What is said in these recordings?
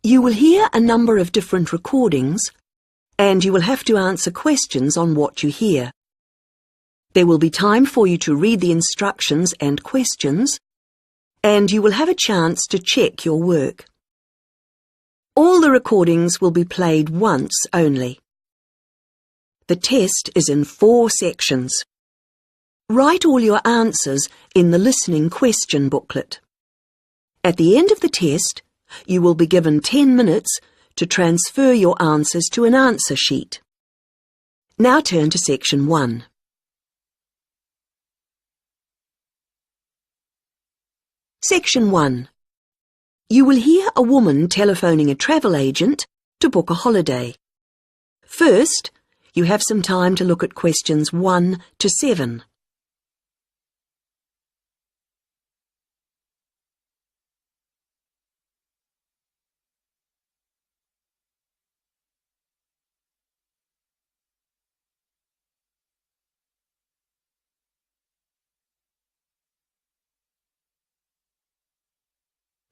You will hear a number of different recordings, and you will have to answer questions on what you hear. There will be time for you to read the instructions and questions, and you will have a chance to check your work. All the recordings will be played once only. The test is in 4 sections. Write all your answers in the listening question booklet. At the end of the test, you will be given 10 minutes to transfer your answers to an answer sheet. Now turn to Section 1. Section 1. You will hear a woman telephoning a travel agent to book a holiday. First, you have some time to look at questions 1 to 7.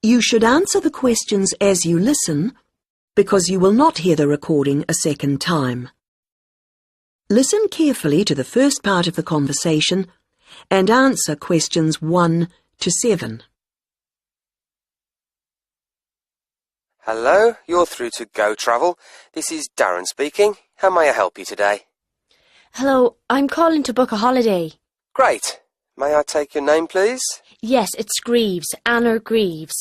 You should answer the questions as you listen, because you will not hear the recording a second time. Listen carefully to the first part of the conversation and answer questions 1 to 7. Hello, you're through to Go Travel. This is Darren speaking. How may I help you today? Hello, I'm calling to book a holiday. Great. May I take your name, please? Yes, it's Greaves, Anna Greaves.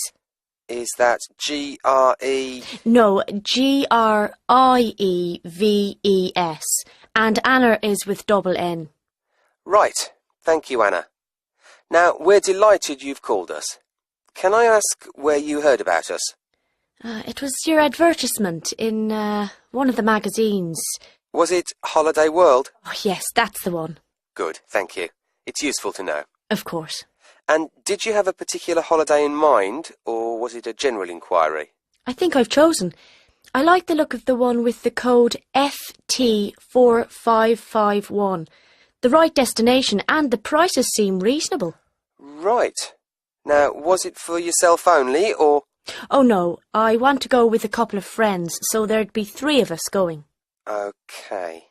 Is that G-R-E... No, G-R-I-E-V-E-S. And Anna is with double N. Right. Thank you, Anna. Now, we're delighted you've called us. Can I ask where you heard about us? It was your advertisement in one of the magazines. Was it Holiday World? Oh, yes, that's the one. Good, thank you. It's useful to know. Of course. And did you have a particular holiday in mind, or was it a general inquiry? I think I've chosen. I like the look of the one with the code FT4551. The right destination and the prices seem reasonable. Right. Now, was it for yourself only, or...? Oh no, I want to go with a couple of friends, so there'd be 3 of us going. OK.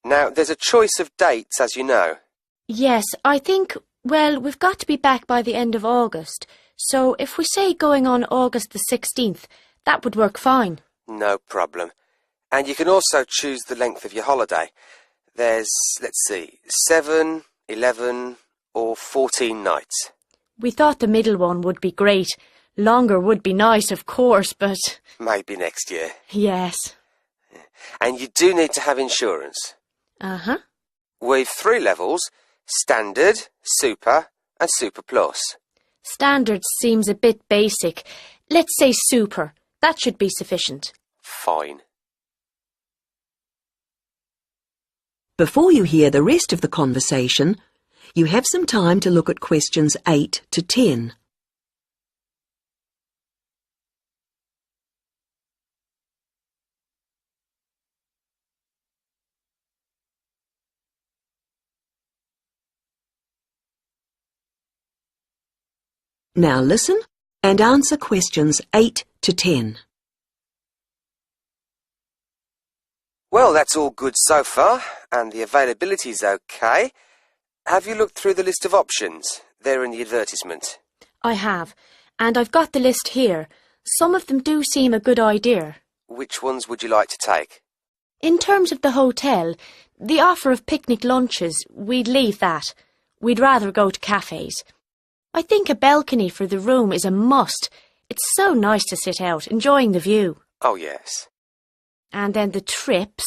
Now, there's a choice of dates, as you know. Yes, I think, well, we've got to be back by the end of August, so if we say going on August the 16th, that would work fine. No problem. And you can also choose the length of your holiday. There's, let's see, 7, 11 or 14 nights. We thought the middle one would be great. Longer would be nice, of course, but... Maybe next year. Yes. And you do need to have insurance. Uh-huh. With 3 levels, Standard, Super and Super Plus. Standard seems a bit basic. Let's say Super. That should be sufficient. Fine. Before you hear the rest of the conversation, you have some time to look at questions 8 to 10. Now listen and answer questions 8 to 10. Well, that's all good so far, and the availability's OK. Have you looked through the list of options? They're in the advertisement. I have, and I've got the list here. Some of them do seem a good idea. Which ones would you like to take? In terms of the hotel, the offer of picnic lunches, we'd leave that. We'd rather go to cafes. I think a balcony for the room is a must. It's so nice to sit out, enjoying the view. Oh, yes. And then the trips.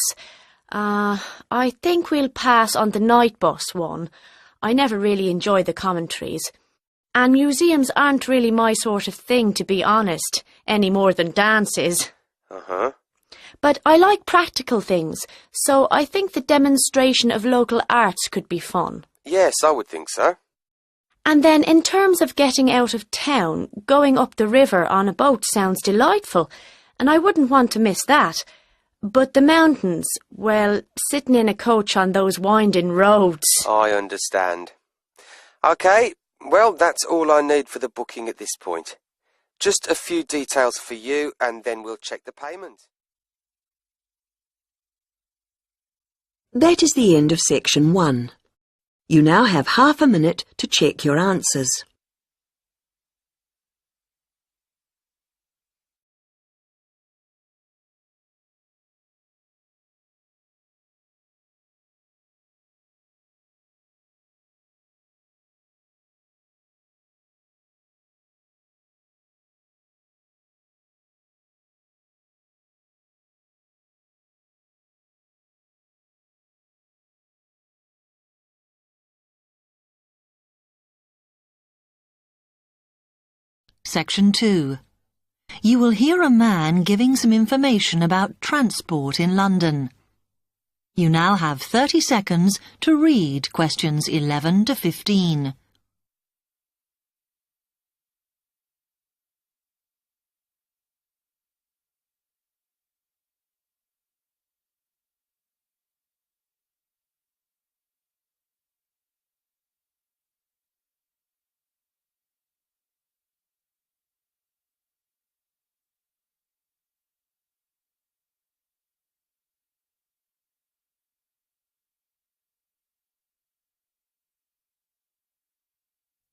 I think we'll pass on the night bus one. I never really enjoy the commentaries. And museums aren't really my sort of thing, to be honest, any more than dances. Uh-huh. But I like practical things, so I think the demonstration of local arts could be fun. Yes, I would think so. And then in terms of getting out of town, going up the river on a boat sounds delightful, and I wouldn't want to miss that. But the mountains, well, sitting in a coach on those winding roads... I understand. OK, well, that's all I need for the booking at this point. Just a few details for you and then we'll check the payment. That is the end of section 1. You now have half a minute to check your answers. Section 2. You will hear a man giving some information about transport in London. You now have 30 seconds to read questions 11 to 15.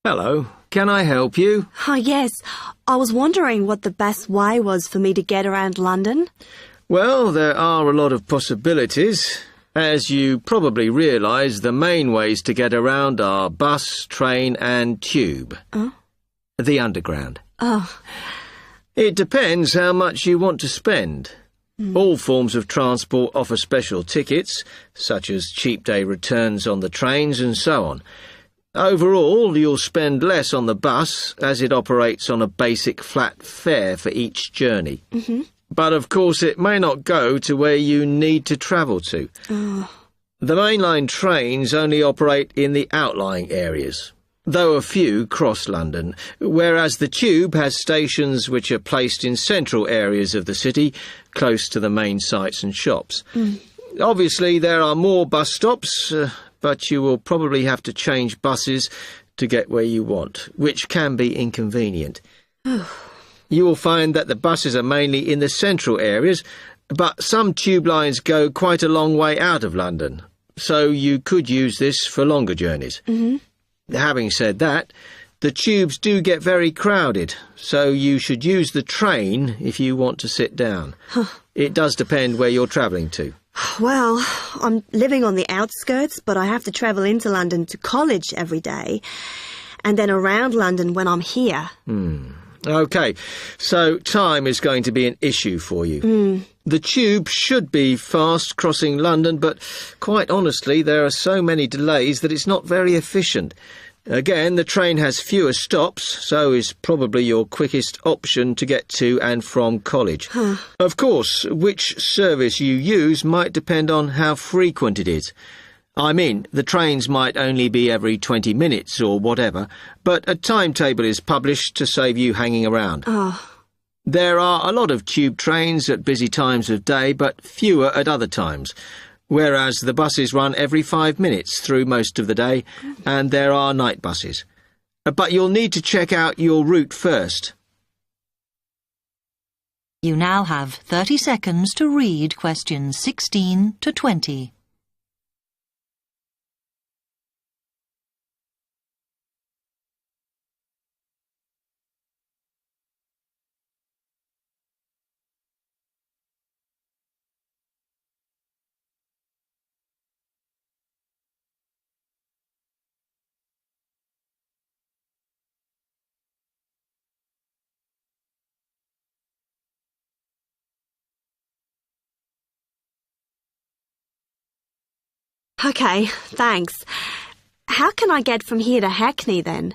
Hello, can I help you? Oh, yes. I was wondering what the best way was for me to get around London. Well, there are a lot of possibilities. As you probably realise, the main ways to get around are bus, train and tube. Oh? The Underground. Oh. It depends how much you want to spend. All forms of transport offer special tickets, such as cheap day returns on the trains and so on. Overall, you'll spend less on the bus, as it operates on a basic flat fare for each journey. But of course it may not go to where you need to travel to. The mainline trains only operate in the outlying areas, though a few cross London, whereas the tube has stations which are placed in central areas of the city, close to the main sites and shops. Obviously there are more bus stops, but you will probably have to change buses to get where you want, which can be inconvenient. You will find that the buses are mainly in the central areas, but some tube lines go quite a long way out of London, so you could use this for longer journeys. Having said that, the tubes do get very crowded, so you should use the train if you want to sit down. It does depend where you're travelling to. Well, I'm living on the outskirts, but I have to travel into London to college every day, and then around London when I'm here. OK, so time is going to be an issue for you. The tube should be fast crossing London, but quite honestly, there are so many delays that it's not very efficient. Again, the train has fewer stops, so is probably your quickest option to get to and from college. Of course, which service you use might depend on how frequent it is. I mean, the trains might only be every 20 minutes or whatever, but a timetable is published to save you hanging around. There are a lot of tube trains at busy times of day, but fewer at other times, whereas the buses run every 5 minutes through most of the day, and there are night buses. But you'll need to check out your route first. You now have 30 seconds to read questions 16 to 20. OK, thanks. How can I get from here to Hackney then?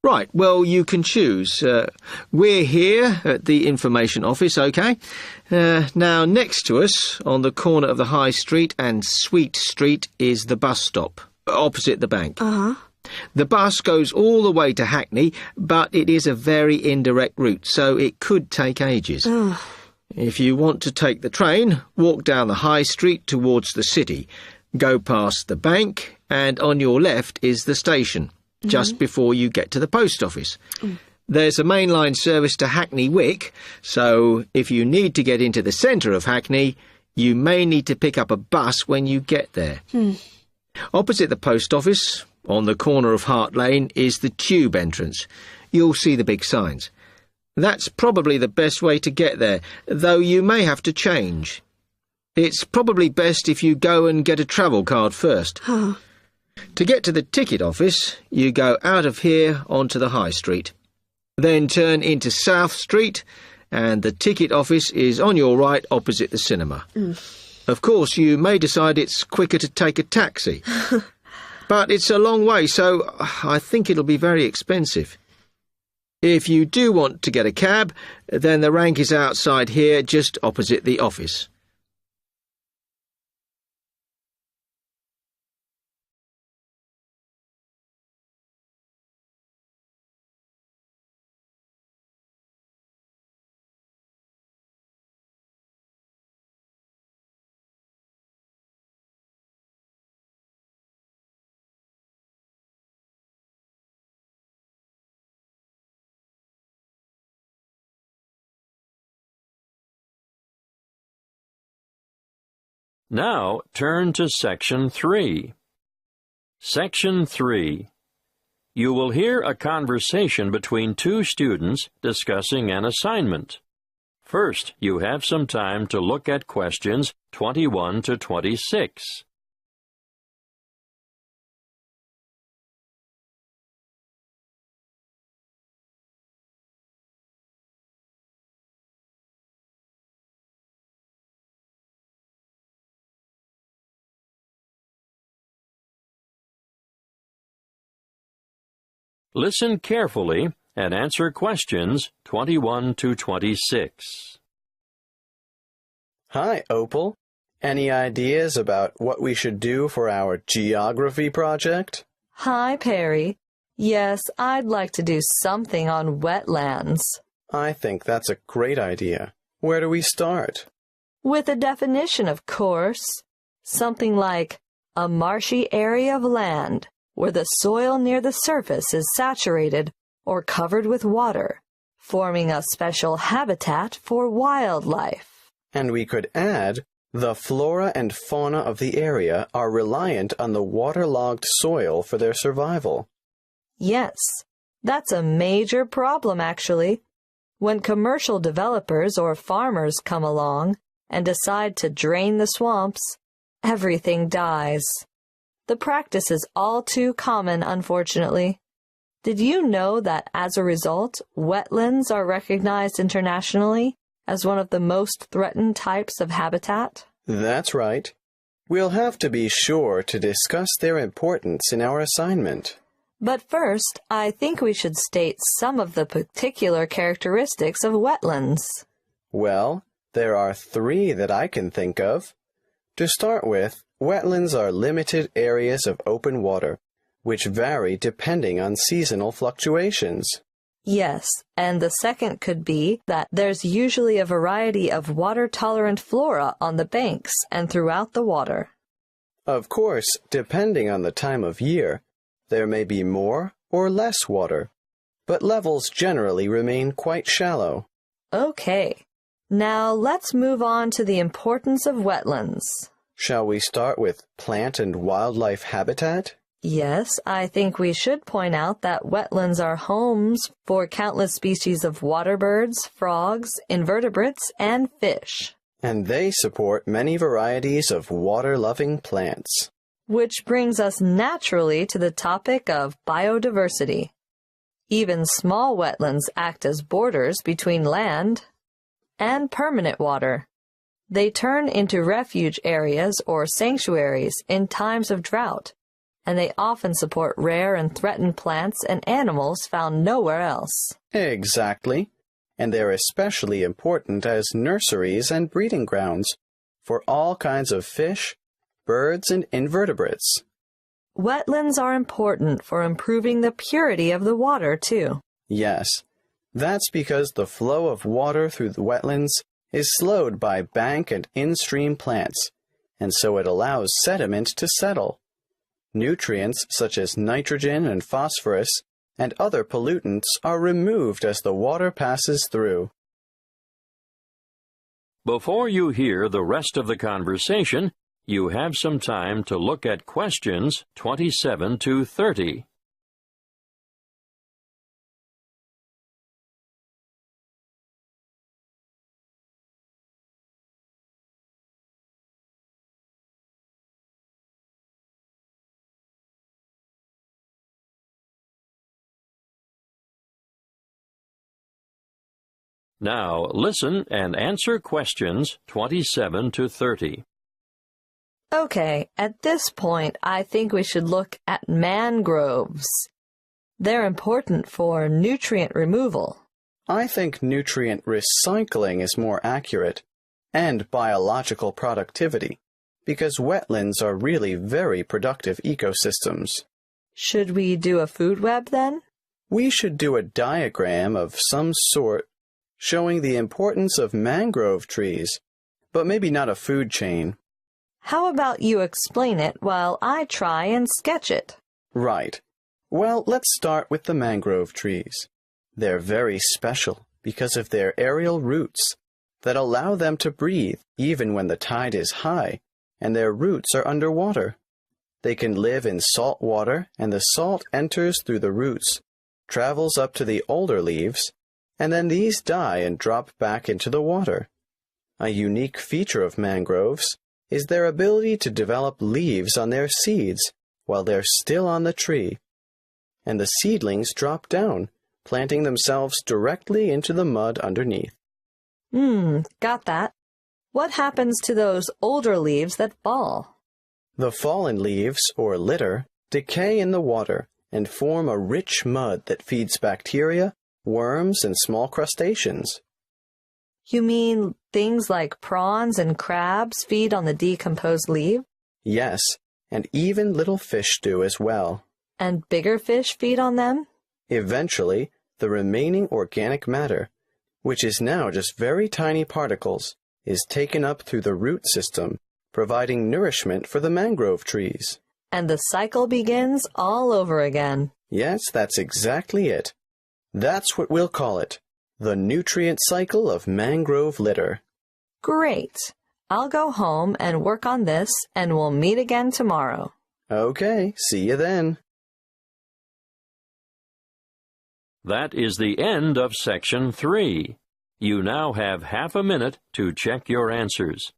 Right, well, you can choose. We're here at the information office, OK? Now, next to us, on the corner of the High Street and Sweet Street, is the bus stop, opposite the bank. The bus goes all the way to Hackney, but it is a very indirect route, so it could take ages. If you want to take the train, walk down the High Street towards the city. Go past the bank, and on your left is the station, just before you get to the post office. There's a mainline service to Hackney Wick, so if you need to get into the centre of Hackney, you may need to pick up a bus when you get there. Opposite the post office, on the corner of Hart Lane, is the tube entrance. You'll see the big signs. That's probably the best way to get there, though you may have to change. It's probably best if you go and get a travel card first. To get to the ticket office, you go out of here onto the High Street. Then turn into South Street, and the ticket office is on your right opposite the cinema. Of course, you may decide it's quicker to take a taxi. But it's a long way, so I think it'll be very expensive. If you do want to get a cab, then the rank is outside here, just opposite the office. Now turn to Section 3. Section 3. You will hear a conversation between two students discussing an assignment. First, you have some time to look at questions 21 to 26. Listen carefully and answer questions 21 to 26. Hi, Opal. Any ideas about what we should do for our geography project? Hi, Perry. Yes, I'd like to do something on wetlands. I think that's a great idea. Where do we start? With a definition, of course. Something like a marshy area of land where the soil near the surface is saturated or covered with water, forming a special habitat for wildlife. And we could add, the flora and fauna of the area are reliant on the waterlogged soil for their survival. Yes, that's a major problem, actually. When commercial developers or farmers come along and decide to drain the swamps, everything dies. The practice is all too common, unfortunately. Did you know that as a result, wetlands are recognized internationally as one of the most threatened types of habitat? That's right. We'll have to be sure to discuss their importance in our assignment. But first, I think we should state some of the particular characteristics of wetlands. Well, there are 3 that I can think of. To start with, wetlands are limited areas of open water, which vary depending on seasonal fluctuations. Yes, and the second could be that there's usually a variety of water-tolerant flora on the banks and throughout the water. Of course, depending on the time of year, there may be more or less water, but levels generally remain quite shallow. Okay, now let's move on to the importance of wetlands. Shall we start with plant and wildlife habitat? Yes, I think we should point out that wetlands are homes for countless species of water birds, frogs, invertebrates, and fish. And they support many varieties of water-loving plants. Which brings us naturally to the topic of biodiversity. Even small wetlands act as borders between land and permanent water. They turn into refuge areas or sanctuaries in times of drought, and they often support rare and threatened plants and animals found nowhere else. Exactly. And they're especially important as nurseries and breeding grounds for all kinds of fish, birds, and invertebrates. Wetlands are important for improving the purity of the water, too. Yes, that's because the flow of water through the wetlands is slowed by bank and in-stream plants, and so it allows sediment to settle. Nutrients such as nitrogen and phosphorus and other pollutants are removed as the water passes through. Before you hear the rest of the conversation, you have some time to look at questions 27 to 30. Now listen and answer questions 27 to 30. Okay, at this point, I think we should look at mangroves. They're important for nutrient removal. I think nutrient recycling is more accurate, and biological productivity, because wetlands are really very productive ecosystems. Should we do a food web then? We should do a diagram of some sort showing the importance of mangrove trees, but maybe not a food chain. How about you explain it while I try and sketch it? Right. Well, let's start with the mangrove trees. They're very special because of their aerial roots that allow them to breathe even when the tide is high and their roots are underwater. They can live in salt water, and the salt enters through the roots, travels up to the older leaves, and then these die and drop back into the water. A unique feature of mangroves is their ability to develop leaves on their seeds while they're still on the tree, and the seedlings drop down, planting themselves directly into the mud underneath. Got that. What happens to those older leaves that fall? The fallen leaves, or litter, decay in the water and form a rich mud that feeds bacteria, worms, and small crustaceans. You mean things like prawns and crabs feed on the decomposed leaf? Yes, and even little fish do as well. And bigger fish feed on them? Eventually, the remaining organic matter, which is now just very tiny particles, is taken up through the root system, providing nourishment for the mangrove trees. And the cycle begins all over again. Yes, that's exactly it. That's what we'll call it, the nutrient cycle of mangrove litter. Great. I'll go home and work on this, and we'll meet again tomorrow. Okay, see you then. That is the end of Section 3. You now have half a minute to check your answers.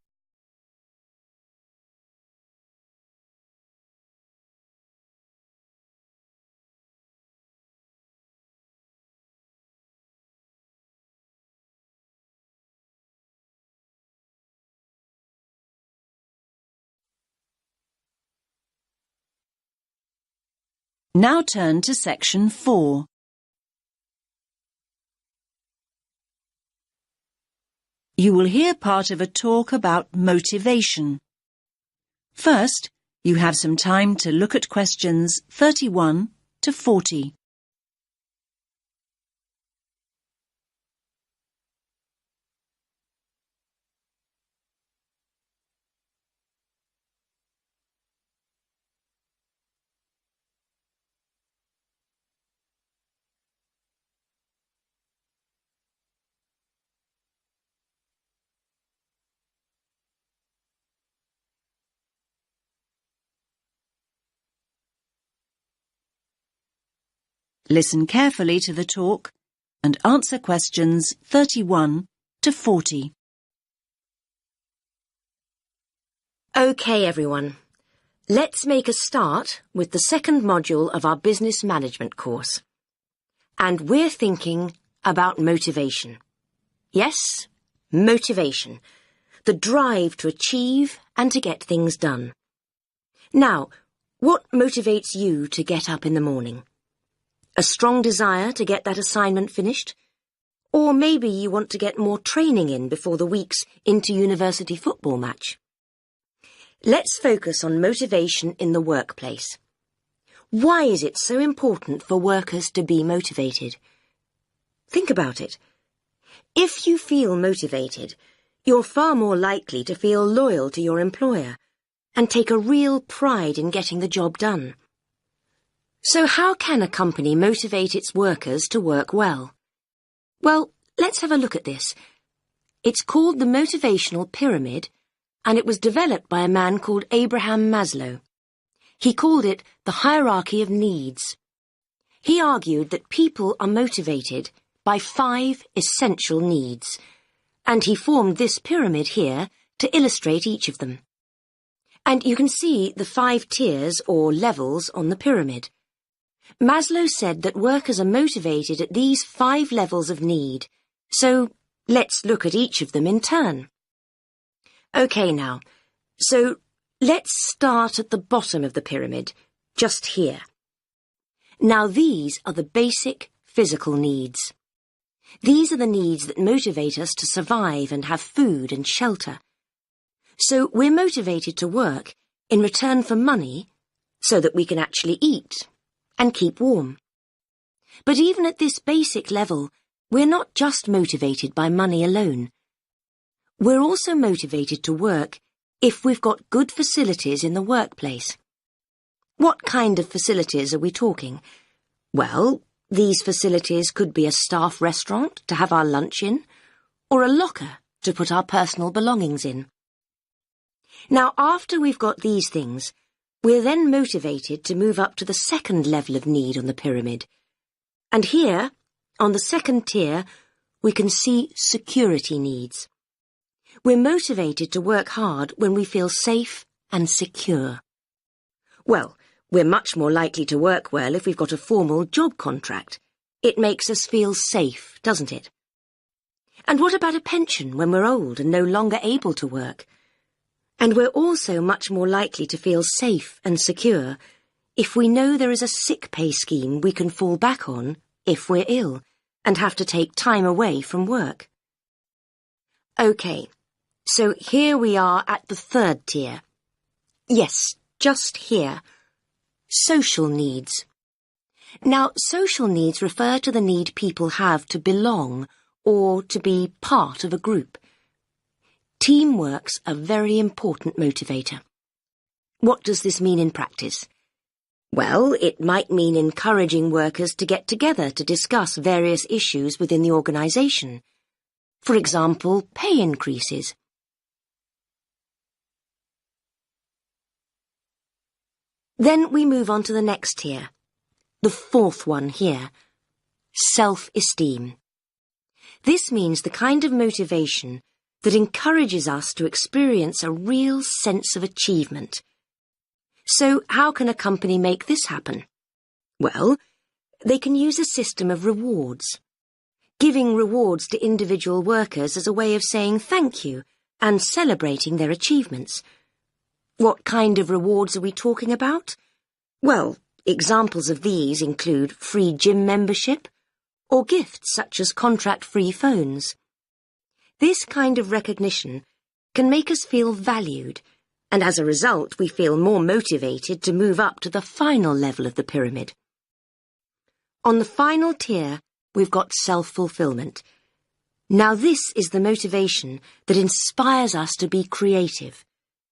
Now turn to Section 4. You will hear part of a talk about motivation. First, you have some time to look at questions 31 to 40. Listen carefully to the talk and answer questions 31 to 40. Okay, everyone. Let's make a start with the second module of our business management course. And we're thinking about motivation. Yes, motivation. The drive to achieve and to get things done. Now, what motivates you to get up in the morning? A strong desire to get that assignment finished? Or maybe you want to get more training in before the week's inter-university football match. Let's focus on motivation in the workplace. Why is it so important for workers to be motivated? Think about it. If you feel motivated, you're far more likely to feel loyal to your employer and take a real pride in getting the job done. So how can a company motivate its workers to work well? Well, let's have a look at this. It's called the Motivational Pyramid, and it was developed by a man called Abraham Maslow. He called it the hierarchy of needs. He argued that people are motivated by 5 essential needs, and he formed this pyramid here to illustrate each of them. And you can see the 5 tiers or levels on the pyramid. Maslow said that workers are motivated at these 5 levels of need, so let's look at each of them in turn. OK now, so let's start at the bottom of the pyramid, just here. Now these are the basic physical needs. These are the needs that motivate us to survive and have food and shelter. So we're motivated to work in return for money so that we can actually eat and keep warm. But even at this basic level, we're not just motivated by money alone. We're also motivated to work if we've got good facilities in the workplace. What kind of facilities are we talking? Well, these facilities could be a staff restaurant to have our lunch in, or a locker to put our personal belongings in. Now, after we've got these things, we're then motivated to move up to the second level of need on the pyramid. And here, on the second tier, we can see security needs. We're motivated to work hard when we feel safe and secure. Well, we're much more likely to work well if we've got a formal job contract. It makes us feel safe, doesn't it? And what about a pension when we're old and no longer able to work? And we're also much more likely to feel safe and secure if we know there is a sick pay scheme we can fall back on if we're ill and have to take time away from work. OK, so here we are at the third tier. Yes, just here. Social needs. Now, social needs refer to the need people have to belong or to be part of a group. Teamwork's a very important motivator. What does this mean in practice? Well, it might mean encouraging workers to get together to discuss various issues within the organisation. For example, pay increases. Then we move on to the next tier, the fourth one here, self-esteem. This means the kind of motivation that encourages us to experience a real sense of achievement. So how can a company make this happen? Well, they can use a system of rewards. Giving rewards to individual workers as a way of saying thank you and celebrating their achievements. What kind of rewards are we talking about? Well, examples of these include free gym membership or gifts such as contract-free phones. This kind of recognition can make us feel valued, and as a result we feel more motivated to move up to the final level of the pyramid. On the final tier, we've got self-fulfillment. Now this is the motivation that inspires us to be creative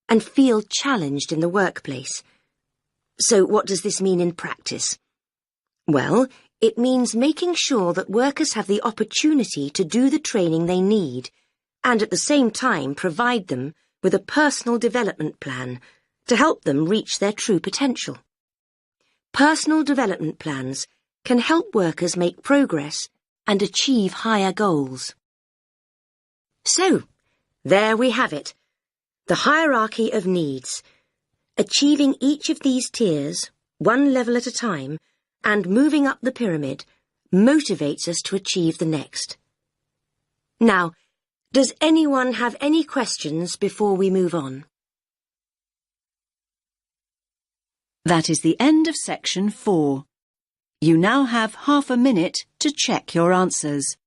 and feel challenged in the workplace. So what does this mean in practice? Well, it means making sure that workers have the opportunity to do the training they need and at the same time provide them with a personal development plan to help them reach their true potential. Personal development plans can help workers make progress and achieve higher goals. So, there we have it. The hierarchy of needs. Achieving each of these tiers, one level at a time, and moving up the pyramid motivates us to achieve the next. Now, does anyone have any questions before we move on? That is the end of section 4. You now have half a minute to check your answers.